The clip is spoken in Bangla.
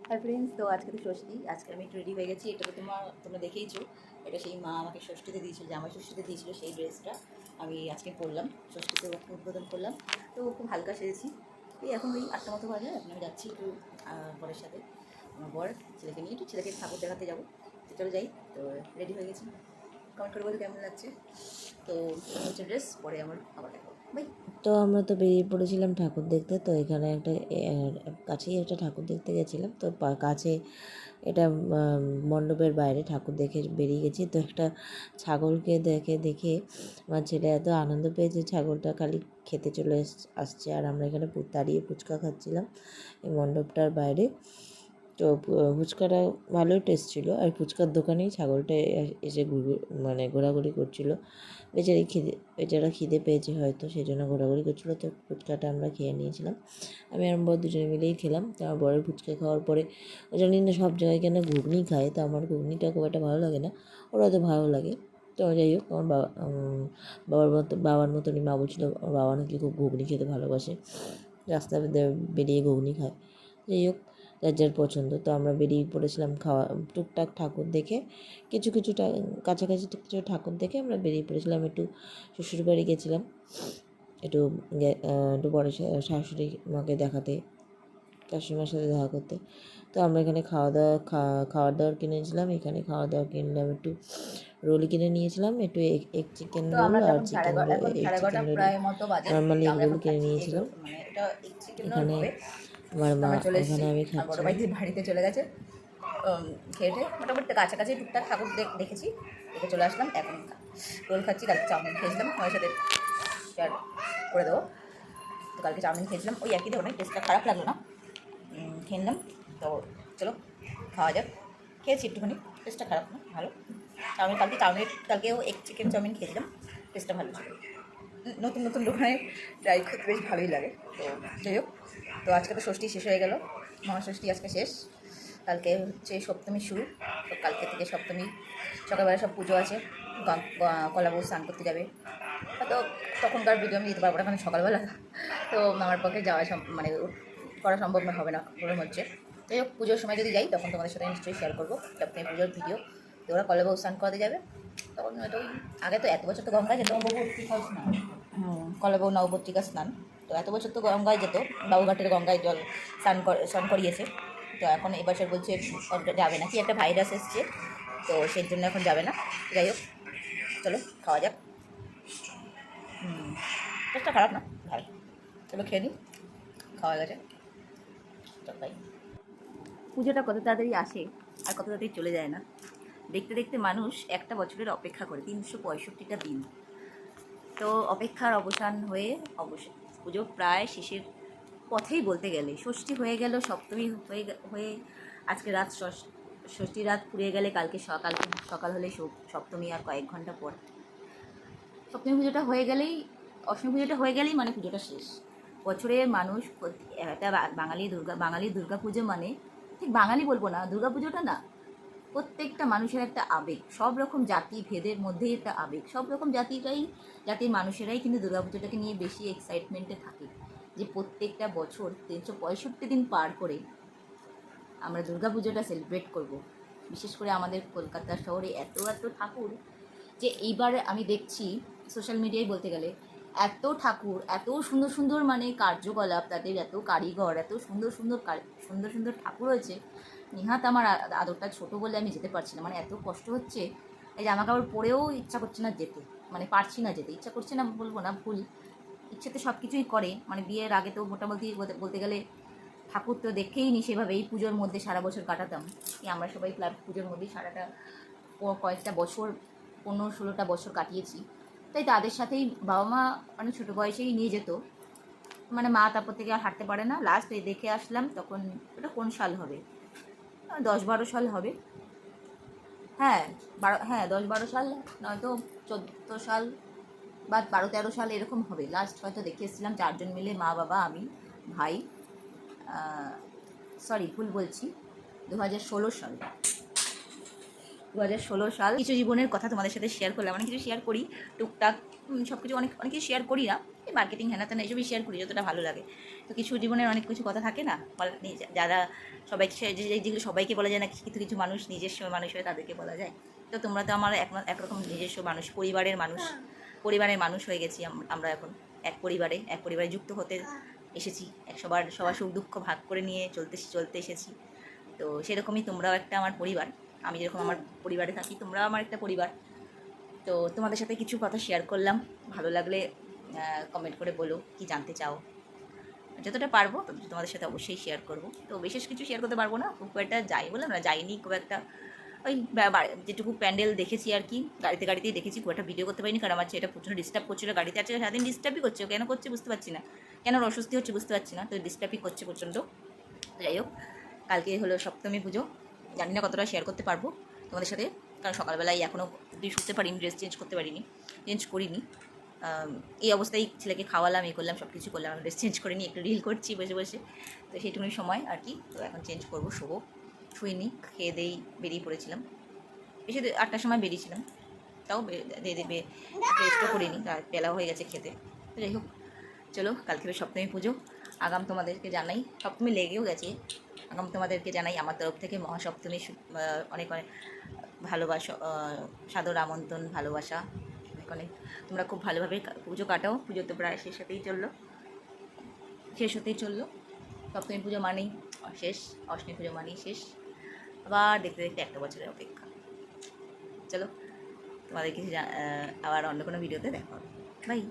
হাই ফ্রেন্ডস, তো আজকে তো ষষ্ঠী। আজকে আমি একটু রেডি হয়ে গেছি। এটা তো তোমরা দেখেইছো। এটা সেই মা আমাকে ষষ্ঠীতে দিয়েছিল, জামাই ষষ্ঠীতে দিয়েছিল, সেই ড্রেসটা আমি আজকে পরলাম, ষষ্ঠীতে উদ্বোধন করলাম। তো খুব হালকা সেরেছি। এই এখন ওই 8টা মতো বাজে। এখন আমি যাচ্ছি একটু বরের সাথে, আমার বর ছেলেকে নিয়ে একটু ছেলেকে ঠাকুর দেখাতে যাবো। তো চলে যাই। তো রেডি হয়ে গেছি। কমেন্ট করে বলতে কেমন লাগছে। তো হচ্ছে ড্রেস পরে আমার আবার দেখাবো। বাই। তো আমরা তো বেরিয়ে পড়েছিলাম ঠাকুর দেখতে। তো এখানে একটা কাছেই একটা ঠাকুর দেখতে গেছিলাম। তো কাছে এটা মণ্ডপের বাইরে ঠাকুর দেখে বেরিয়ে গেছি। তো একটা ছাগলকে দেখে আমার ছেলে এত আনন্দ পেয়েছে, ছাগলটা খালি খেতে চলে আসছে। আর আমরা এখানে দাঁড়িয়ে ফুচকা খাচ্ছিলাম এই মণ্ডপটার বাইরে। তো ফুচকাটা ভালোই টেস্ট ছিল। আর ফুচকার দোকানেই ছাগলটা এসে ঘোরাঘুরি করছিল। বেচারা খিদে পেয়েছে হয়তো, সেই জন্য ঘোরাঘুরি করছিলো। তো ফুচকাটা আমরা খেয়ে নিয়েছিলাম। আমি আর বর দুজনে মিলেই খেলাম। তো আমার বরের ফুচকা খাওয়ার পরে ও জানি না সব জায়গায় কেন ঘুগনি খায়। তো আমার ঘুগনিটা খুব একটা ভালো লাগে না, ওরা তো ভালো লাগে। তো যাই হোক, আমার বাবার মতনই মা বলছিল আমার বাবা নাকি খুব ঘুগনি খেতে ভালোবাসে, রাস্তায় বেরিয়ে ঘুগনি খায়। যাই হোক, যার যার পছন্দ। তো আমরা বেরিয়ে পড়েছিলাম টুকটাক ঠাকুর দেখে, কিছু কাছাকাছি কিছু ঠাকুর দেখে আমরা বেরিয়ে পড়েছিলাম। একটু শ্বশুরবাড়ি গেছিলাম, একটু বড় শাশুড়ি মাকে দেখাতে, শাশুড়িমার সাথে দেখা করতে। তো আমরা এখানে খাওয়ার দাওয়ার কিনেছিলাম। এখানে খাওয়া দাওয়া কিনলাম, একটু রোল কিনে নিয়েছিলাম, একটু এগ চিকেন তো রোল আমরা আর এখন এখন এগ সাড়ে চিকেন 11টা রোল, প্রায় মতো বাজে। নর্মালি তো আমরা এগগুলো এখন কিনে খাচ্ছি নিয়েছিলাম। মানে এটা এগ চিকেন রোল এখানে হবে। আমার মা, আমরা চলে এখানে এসেছি। আমি আর বড় খাচ্ছিলাম। ভাই বাড়িতে চলে গেছে। খেয়ে মোটামুটি কাছাকাছি টুকটাক ঠাকুর দেখেছি, দেখে চলে আসলাম। এখন রোল খাচ্ছি। কালকে চাউমিন খেয়েছিলাম, আমার সাথে শেয়ার করে দেবো। তো কালকে চাউমিন খেয়েছিলাম, ওই একই ধরনের, টেস্টটা খারাপ লাগলো না। খেয়ে নিলাম। তো চলো খাওয়া যাক। খেয়েছি একটুখানি, টেস্টটা খারাপ না, ভালো। কালকেও এগ চিকেন চাউমিন খেয়েছিলাম, টেস্টটা ভালো ছিল। নতুন নতুন দোকানে ট্রাই করতে বেশ ভালোই লাগে। তো যাই হোক, তো আজকে তো ষষ্ঠী শেষ হয়ে গেল, মহাষষ্ঠী আজকে শেষ। কালকে হচ্ছে সপ্তমী শুরু। তো কালকে থেকে সপ্তমী সকালবেলা সব পুজো আছে। কলা বউ স্নান করতে যাবে। হয়তো তখনকার ভিডিও আমি দিতে পারবো না, কারণ সকালবেলা তো আমার পক্ষে যাওয়া মানে করা সম্ভব না, হবে না বলে হচ্ছে। যাই হোক, পুজোর সময় যদি যাই তখন তোমাদের সাথে নিশ্চয়ই শেয়ার করবো সপ্তমী পুজোর ভিডিও। তো ওরা কলা বউ স্নান করতে যাবে। তখন হয়তো আগে তো এত বছর তো গঙ্গায় যেত, কলাবউ নবপত্রিকা স্নান। তো এত বছর তো গঙ্গায় যেত, বাবুঘাটের গঙ্গায় জল স্নান করিয়েছে। তো এখন এবছর বলছে যাবে না, কি একটা ভাইরাস এসছে, তো সেই জন্য এখন যাবে না। যাই হোক, চলো খাওয়া যাক। টেস্টটা খারাপ না, ভালো। চলো খেয়ে নিই, খাওয়া গেছে। চল তাই। পুজোটা কত তাড়াতাড়ি আসে আর কত তাড়াতাড়ি চলে যায় না। দেখতে দেখতে মানুষ একটা বছরের অপেক্ষা করে 365টা দিন। তো অপেক্ষার অবসান হয়ে পুজো প্রায় শেষের পথেই বলতে গেলে। ষষ্ঠী হয়ে গেল, সপ্তমী হয়ে আজকে রাত ষষ্ঠী রাত ফুরিয়ে গেলে কালকে সকাল হলে সপ্তমী আর কয়েক ঘন্টা পর। সপ্তমী পুজোটা হয়ে গেলেই, অষ্টমী পুজোটা হয়ে গেলেই মানে পুজোটা শেষ। বছরে মানুষ একটা বাঙালি দুর্গা পুজো মানে, ঠিক বাঙালি বলবো না, দুর্গা পুজোটা না, প্রত্যেকটা মানুষের একটা আবেগ। সব রকম জাতি ভেদের মধ্যেই একটা আবেগ। সব রকম জাতির মানুষেরাই কিন্তু দুর্গাপুজোটাকে নিয়ে বেশি এক্সাইটমেন্টে থাকে, যে প্রত্যেকটা বছর 365 দিন পার করে আমরা দুর্গাপুজোটা সেলিব্রেট করব। বিশেষ করে আমাদের কলকাতা শহরে এত এত ঠাকুর, যে এইবার আমি দেখছি সোশ্যাল মিডিয়ায় বলতে গেলে এত ঠাকুর, এত সুন্দর সুন্দর মানে কার্যকলাপ, তাদের এত কারিগর, এত সুন্দর সুন্দর সুন্দর সুন্দর ঠাকুর হয়েছে। নিহাত আমার আদরটা ছোট বলে আমি যেতে পারছি না, মানে এত কষ্ট হচ্ছে। এই জামা কাপড় পরেও ইচ্ছা করছে না যেতে, মানে পারছি না যেতে, ইচ্ছা করছে না বলবো না, ভুল। ইচ্ছে তো সব কিছুই করে, মানে বিয়ের আগে তো মোটামুটি বলতে গেলে ঠাকুর তো দেখেই নি সেভাবে। এই পুজোর মধ্যে সারা বছর কাটাতাম, আমরা সবাই পুজোর মধ্যেই সারাটা কয়েকটা বছর, 15-16টা বছর কাটিয়েছি। তাই তাদের সাথেই বাবা মা অনেক ছোটো বয়সেই নিয়ে যেত, মানে মা তারপর থেকে আর হাঁটতে পারে না। লাস্ট এই দেখে আসলাম, তখন ওটা কোন সাল হবে, 10-12 সাল হবে। হ্যাঁ, 10-12 সাল, নয়তো 14 সাল বা 12-13 সাল এরকম হবে। লাস্ট হয়তো দেখে এসেছিলাম 4জন মিলে, মা বাবা আমি ভাই। সরি, ভুল বলছি, 2016 সাল। 2016 সাল। কিছু জীবনের কথা তোমাদের সাথে শেয়ার করলাম, অনেক কিছু শেয়ার করি টুকটাক, সব কিছু অনেক অনেক কিছু শেয়ার করি না, এই মার্কেটিং হ্যানা ত্যানা এইসবই শেয়ার করি যতটা ভালো লাগে। তো কিছু জীবনের অনেক কিছু কথা থাকে না, যারা সবাইকে যেগুলো সবাইকে বলা যায় না, কিছু কিছু মানুষ নিজস্ব মানুষ হয়ে তাদেরকে বলা যায়। তো তোমরা তো আমার একরকম নিজস্ব মানুষ, পরিবারের মানুষ হয়ে গেছি আমরা এখন। এক পরিবারে যুক্ত হতে এসেছি, সবার সুখ দুঃখ ভাগ করে নিয়ে চলতে এসেছি। তো সেরকমই তোমরাও একটা আমার পরিবার। আমি যেরকম আমার পরিবারে থাকি, তোমরাও আমার একটা পরিবার। তো তোমাদের সাথে কিছু কথা শেয়ার করলাম, ভালো লাগলে কমেন্ট করে বলো কি জানতে চাও। যতটা পারবো তোমাদের সাথে অবশ্যই শেয়ার করব। তো বিশেষ কিছু শেয়ার করতে পারবো না, খুব একটা বললাম না, যাইনি খুব একটা। ওই যেটুকু প্যান্ডেল দেখেছি আর কি, গাড়িতেই দেখেছি, খুব একটা ভিডিও করতে পারিনি, কারণ আমার এটা প্রচণ্ড ডিস্টার্ব করছিলো গাড়িতে। আছে সারাদিন ডিস্টার্বই করছে, কেন করছে বুঝতে পারছি না, কেন ওর অস্বস্তি হচ্ছে বুঝতে পারছি না, তো ডিস্টার্বই করছে প্রচণ্ড। যাই হোক, কালকে হলো সপ্তমী পুজো, জানি না কতটা শেয়ার করতে পারবো তোমাদের সাথে, কারণ সকালবেলায় এখনও শুতে পারিনি, ড্রেস চেঞ্জ করিনি। এই অবস্থায় ছেলেকে খাওয়ালাম, করলাম, সব কিছু করলাম, ড্রেস চেঞ্জ করিনি, একটু রিল করছি বসে বসে। তো সেইটুকুনি সময় আর কি, তো এখন চেঞ্জ করবো, শুইনি, খেয়ে দেই বেরিয়ে পড়েছিলাম, বেশি 8টার সময় বেরিয়েছিলাম, তাও রেস্টও করিনি, তার বেলা হয়ে গেছে খেতে। তো যাই হোক, চলো, কালকে সপ্তমী পুজো, আগাম তোমাদেরকে জানাই, সপ্তমী লেগেও গেছে, আগাম তোমাদেরকে জানাই আমার তরফ থেকে মহাসপ্তমী অনেক অনেক ভালোবাসা, সাদর আমন্ত্রণ, ভালোবাসা অনেক। তোমরা খুব ভালোভাবে পুজো কাটাও, পুজো তো প্রায় শেষ হতেই চললো। সপ্তমী পুজো মানেই শেষ, অষ্টমী পুজো মানেই শেষ, আবার দেখতে দেখতে একটা বছরের অপেক্ষা। চলো, তোমাদের কিছু আবার অন্য কোনো ভিডিওতে দেখা হবে, বাই।